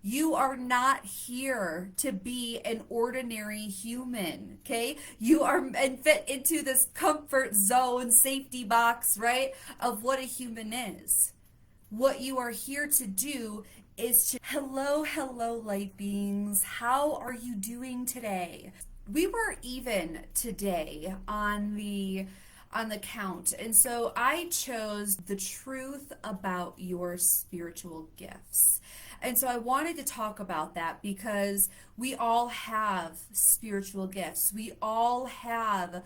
You are not here to be an ordinary human, okay? You are and fit into this comfort zone, safety box, right, of what a human is. What you are here to do is to hello light beings. How are you doing today? We were even today on the count. And so I chose the truth about your spiritual gifts. And so I wanted to talk about that because we all have spiritual gifts. We all have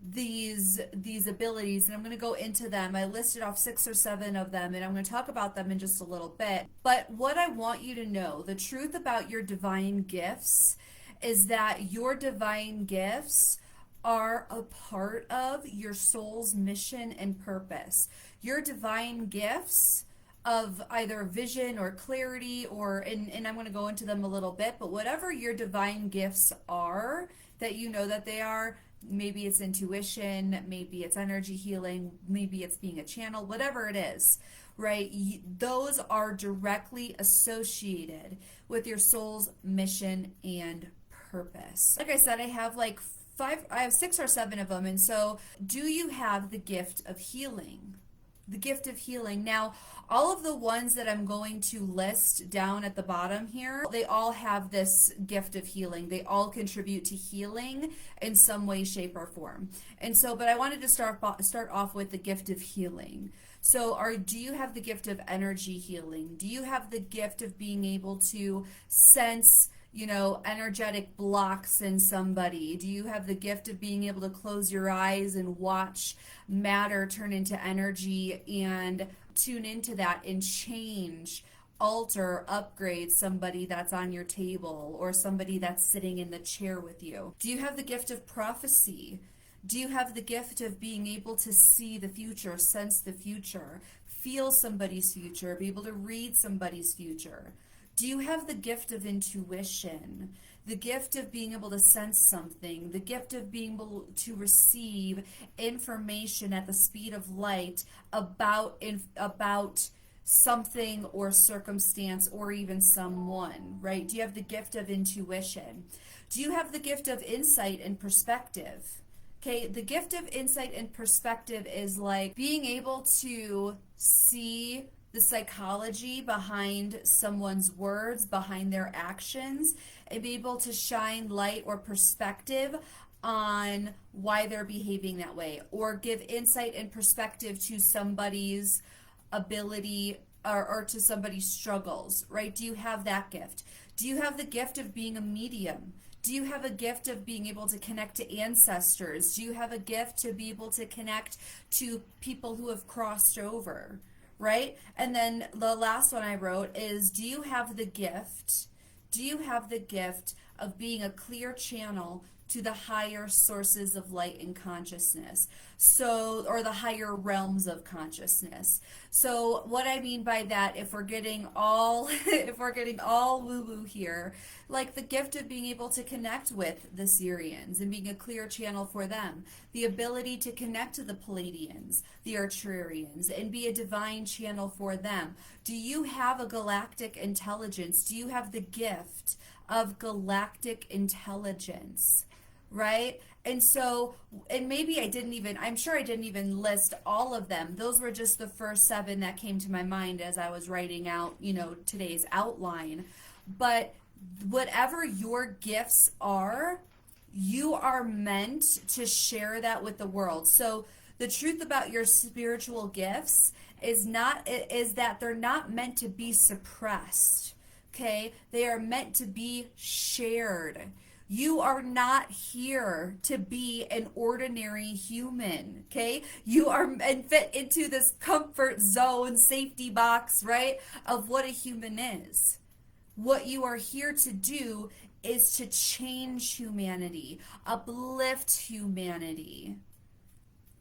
these abilities, and I'm going to go into them. I listed off 6 or 7 of them, and I'm going to talk about them in just a little bit. But what I want you to know, the truth about your divine gifts, is that your divine gifts are a part of your soul's mission and purpose. Your divine gifts of either vision or clarity, or and I'm going to go into them a little bit, but whatever your divine gifts are that you know that they are, maybe it's intuition, maybe it's energy healing, maybe it's being a channel, whatever it is, right? Those are directly associated with your soul's mission and purpose. Like I said, I have 6 or 7 of them. And so, do you have the gift of healing? The gift of healing. Now, all of the ones that I'm going to list down at the bottom here, they all have this gift of healing. They all contribute to healing in some way, shape, or form. And so, but I wanted to start off with the gift of healing. So, do you have the gift of energy healing? Do you have the gift of being able to sense, energetic blocks in somebody? Do you have the gift of being able to close your eyes and watch matter turn into energy and tune into that and change, alter, upgrade somebody that's on your table or somebody that's sitting in the chair with you? Do you have the gift of prophecy? Do you have the gift of being able to see the future, sense the future, feel somebody's future, be able to read somebody's future? Do you have the gift of intuition, the gift of being able to sense something, the gift of being able to receive information at the speed of light about something or circumstance or even someone, right? Do you have the gift of intuition? Do you have the gift of insight and perspective? Okay, the gift of insight and perspective is like being able to see the psychology behind someone's words, behind their actions, and be able to shine light or perspective on why they're behaving that way, or give insight and perspective to somebody's ability or to somebody's struggles, right? Do you have that gift? Do you have the gift of being a medium? Do you have a gift of being able to connect to ancestors? Do you have a gift to be able to connect to people who have crossed over? Right? And then the last one I wrote is, do you have the gift? Do you have the gift of being a clear channel to the higher sources of light and consciousness? So, or the higher realms of consciousness. So what I mean by that, if we're getting all woo-woo here, like the gift of being able to connect with the Syrians and being a clear channel for them, the ability to connect to the Palladians, the Arturians, and be a divine channel for them. Do you have a galactic intelligence? Do you have the gift of galactic intelligence? Right? And so, and maybe I'm sure I didn't even list all of them. Those were just the first 7 that came to my mind as I was writing out, today's outline. But whatever your gifts are, you are meant to share that with the world. So the truth about your spiritual gifts is that they're not meant to be suppressed. Okay? They are meant to be shared. You are not here to be an ordinary human, okay? You are and fit into this comfort zone, safety box, right, of what a human is. What you are here to do is to change humanity, uplift humanity.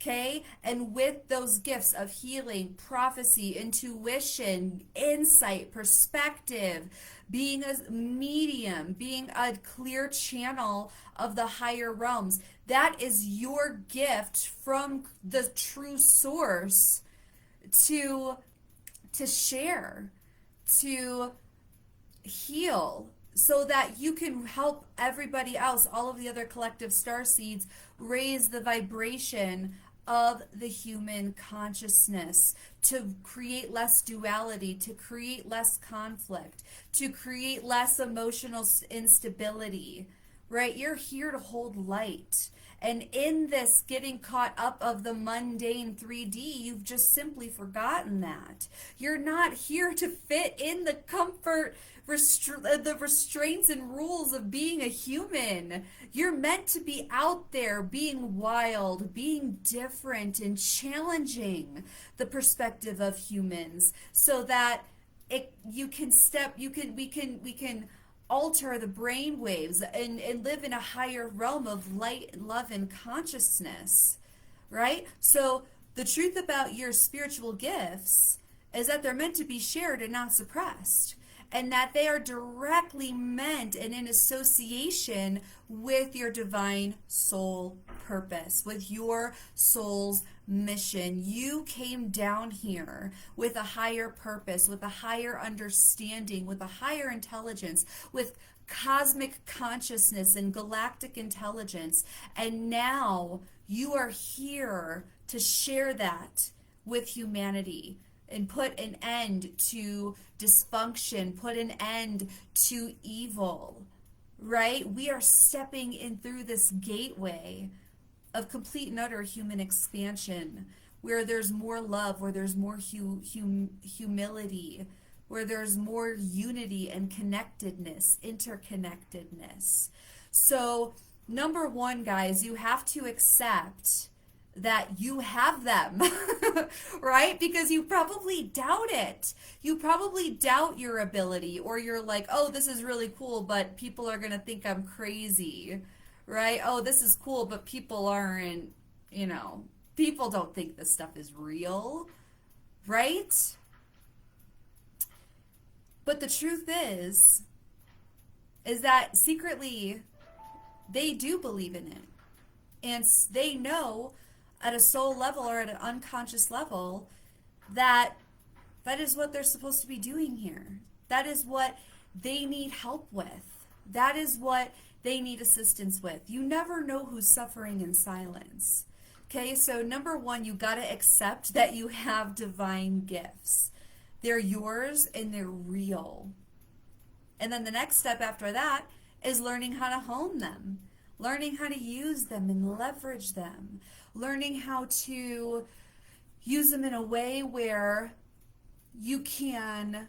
Okay? And with those gifts of healing, prophecy, intuition, insight, perspective, being a medium, being a clear channel of the higher realms, that is your gift from the true source to share, to heal so that you can help everybody else, all of the other collective star seeds, raise the vibration of the human consciousness to create less duality, to create less conflict, to create less emotional instability, right? You're here to hold light. And in this getting caught up of the mundane 3D, you've just simply forgotten that. You're not here to fit in the comfort, the restraints and rules of being a human. You're meant to be out there, being wild, being different, and challenging the perspective of humans so that you can step, we can alter the brain waves and live in a higher realm of light, love, and consciousness, right? So the truth about your spiritual gifts is that they're meant to be shared and not suppressed, and that they are directly meant and in association with your divine soul purpose, with your soul's mission. You came down here with a higher purpose, with a higher understanding, with a higher intelligence, with cosmic consciousness and galactic intelligence. And now you are here to share that with humanity and put an end to dysfunction, put an end to evil, right? We are stepping in through this gateway of complete and utter human expansion, where there's more love, where there's more humility, where there's more unity and connectedness, interconnectedness. So, number one, guys, you have to accept that you have them, right? Because you probably doubt it. You probably doubt your ability, or you're like, oh, this is really cool, but people are going to think I'm crazy, right? Oh, this is cool, but people aren't, people don't think this stuff is real, right? But the truth is that secretly they do believe in it. And they know at a soul level or at an unconscious level that that is what they're supposed to be doing here. That is what they need help with. That is what they need assistance with. You never know who's suffering in silence. Okay, so number one, you got to accept that you have divine gifts. They're yours and they're real. And then the next step after that is learning how to hone them, learning how to use them and leverage them, learning how to use them in a way where you can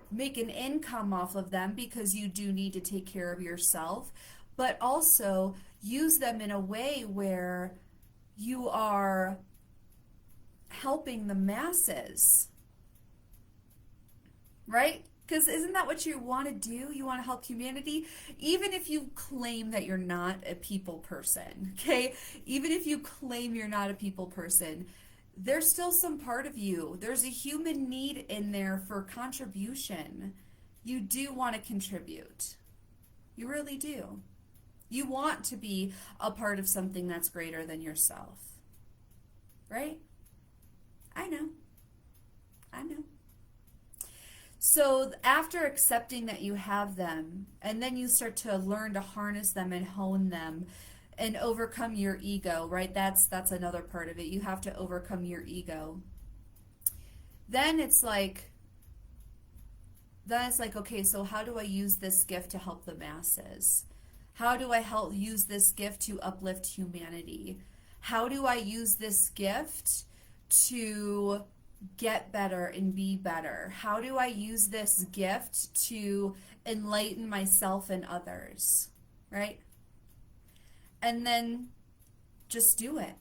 make an income off of them because you do need to take care of yourself, but also use them in a way where you are helping the masses, right? Because isn't that what you want to do? You want to help humanity, even if you claim that you're not a people person, okay? Even if you claim you're not a people person, there's still some part of you. There's a human need in there for contribution. You do want to contribute. You really do. You want to be a part of something that's greater than yourself, right? I know. I know. So after accepting that you have them, and then you start to learn to harness them and hone them and overcome your ego, right? That's another part of it. You have to overcome your ego. Then it's like, okay, so how do I use this gift to help the masses? How do I use this gift to uplift humanity? How do I use this gift to get better and be better? How do I use this gift to enlighten myself and others, right? And then just do it.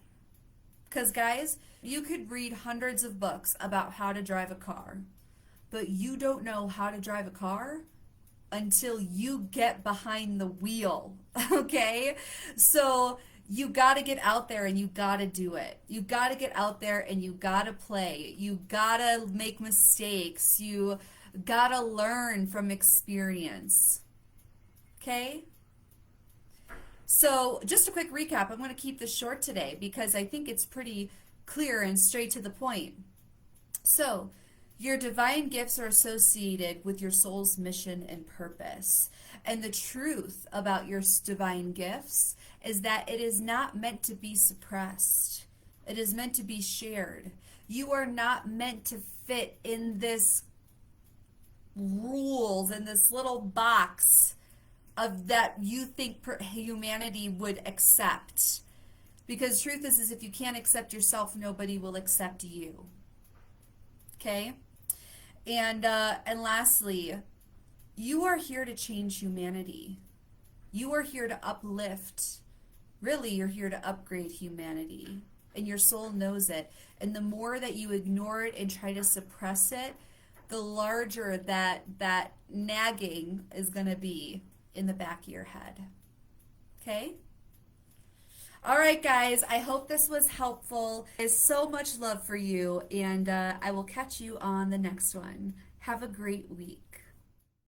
Because guys, you could read hundreds of books about how to drive a car, but you don't know how to drive a car until you get behind the wheel, okay? So you got to get out there and you got to do it. You got to get out there and you got to play. You got to make mistakes. You got to learn from experience. Okay? So just a quick recap. I'm going to keep this short today because I think it's pretty clear and straight to the point. So Your divine gifts are associated with your soul's mission and purpose. And the truth about your divine gifts is that it is not meant to be suppressed. It is meant to be shared. You are not meant to fit in this rules, in this little box of that you think humanity would accept. Because truth is if you can't accept yourself, nobody will accept you. Okay? And lastly, you are here to change humanity. You are here to uplift. Really, you're here to upgrade humanity. And your soul knows it. And the more that you ignore it and try to suppress it, the larger that nagging is going to be in the back of your head. Okay? All right, guys, I hope this was helpful. There's so much love for you, and I will catch you on the next one. Have a great week.